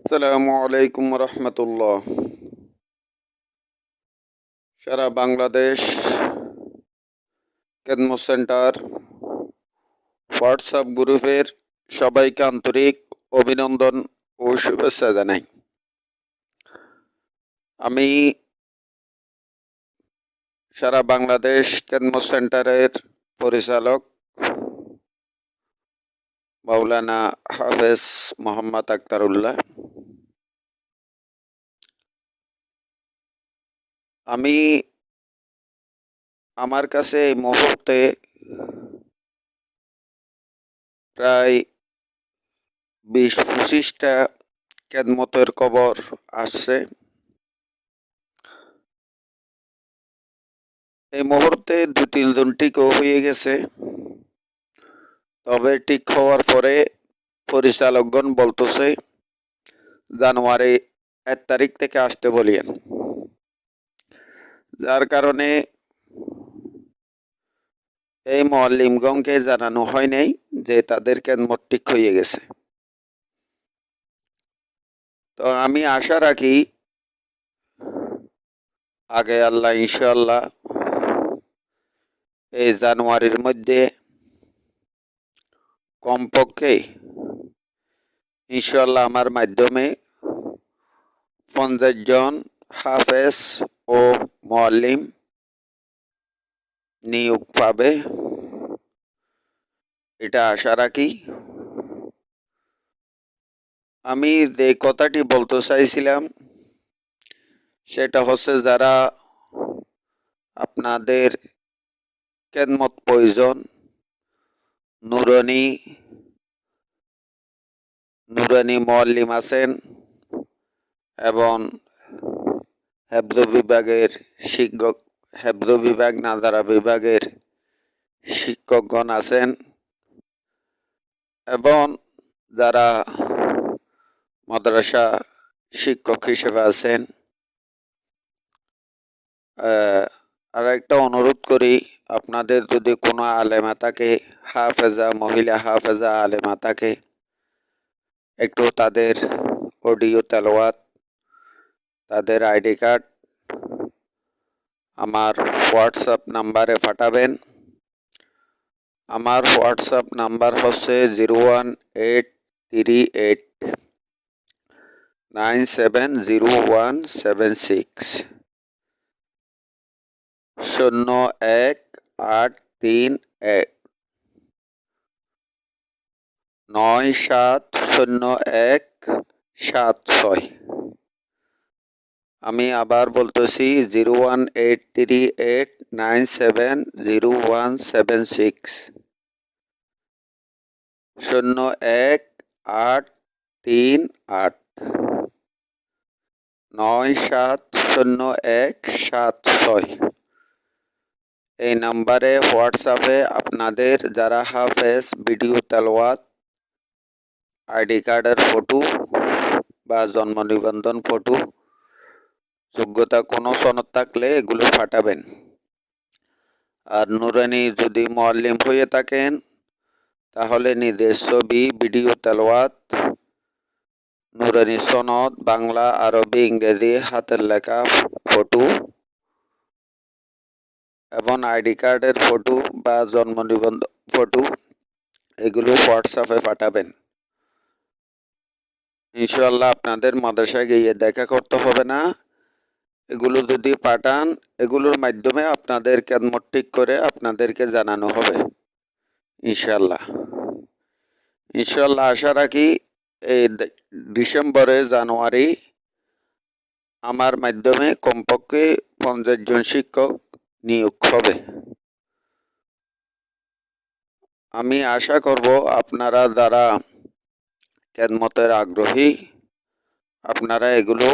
আসসালামু আলাইকুম রহমতুল্লাহ। সারা বাংলাদেশ খেদমত সেন্টার হোয়াটসঅ্যাপ গ্রুপের সবাইকে আন্তরিক অভিনন্দন ও শুভেচ্ছা জানাই। আমি সারা বাংলাদেশ খেদমত সেন্টারের পরিচালক মাওলানা হাফেজ মোহাম্মদ আখতারুল্লাহ। আমি আমার কাছে এই মুহূর্তে প্রায় 20-25টা খেদমতের খবর আসছে। এই মুহূর্তে 2-3 জন টিকও হয়ে গেছে, তবে ঠিক হওয়ার পরে পরিচালকগণ বলতেছে জানুয়ারি 1 তারিখ থেকে আসতে বলিয়েন, যার কারণে এই মুআল্লিমগণকে জানানো হয় নাই যে তাদের খেদমত ঠিক হয়ে গেছে। তো আমি আশা রাখি আগে আল্লাহ ইনশাআল্লাহ এই জানুয়ারির মধ্যে কমপক্ষে ইনশাআল্লাহ আমার মাধ্যমে 50 জন হাফেজ ও মুআল্লিম নিয়োগ পাবে, এটা আশা রাখি। আমি যে কথাটি বলতে চাইছিলাম সেটা হচ্ছে, যারা আপনাদের খেদমত প্রয়োজন, নুরানি মুআল্লিম আছেন এবং হেফজ বিভাগের শিক্ষক, হেফজ বিভাগ নাজারা বিভাগের শিক্ষকগণ আছেন এবং যারা মাদ্রাসা শিক্ষক হিসেবে আছেন, আর একটা অনুরোধ করি, আপনাদের যদি কোনো আলেমা থাকে, হাফেজা মহিলা হাফেজা আলেমা থাকে, একটু তাদের অডিও তেলাওয়াত, তাদের আইডি কার্ড আমার হোয়াটসঅ্যাপ নাম্বারে পাঠাবেন। আমার হোয়াটসঅ্যাপ নাম্বার হচ্ছে 01838970176 01838970176। আমি আবার বলতেছি 01838970176 01838970176। এই নাম্বারে হোয়াটসঅ্যাপে আপনাদের যারা হাফেজ ভিডিও তেলাওয়াত, আইডি কার্ডের ফটো বা জন্ম নিবন্ধন ফটো, যোগ্যতা কোনো সনদ থাকলে এগুলো পাঠাবেন। আর নুরানি যদি মুআল্লিম হয়ে থাকেন তাহলে নিজের ছবি, ভিডিও তেলাওয়াত, নুরানি সনদ, বাংলা, আরবি, ইংরেজি, হাতের লেখা ফটো এবং আইডি কার্ডের ফটো বা জন্ম নিবন্ধন ফটো, এগুলো হোয়াটসঅ্যাপে পাঠাবেন। ইনশাআল্লাহ আপনাদের মাদ্রাসায় গিয়ে দেখা করতে হবে না। এগুলো যদি পাঠান, এগুলোর মাধ্যমে আপনাদের খেদমত ঠিক করে আপনাদেরকে জানানো হবে ইনশাআল্লাহ। আশা রাখি এই ডিসেম্বরে জানুয়ারি আমার মাধ্যমে কমপক্ষে 50 জন শিক্ষক নিয়োগ হবে। আমি আশা করব আপনারা যারা খেদমতের আগ্রহী, আপনারা এগুলো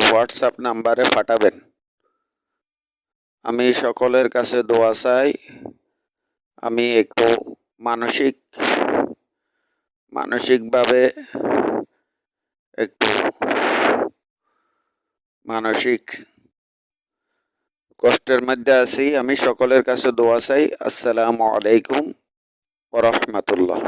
হোয়াটসঅ্যাপ নাম্বারে পাঠাবেন। আমি সকলের কাছে দোয়া চাই, আমি একটু মানসিকভাবে একটু মানসিক কষ্টের মধ্যে আছি। আমি সকলের কাছে দোয়া চাই। আসসালামু আলাইকুম ওয়া রাহমাতুল্লাহ।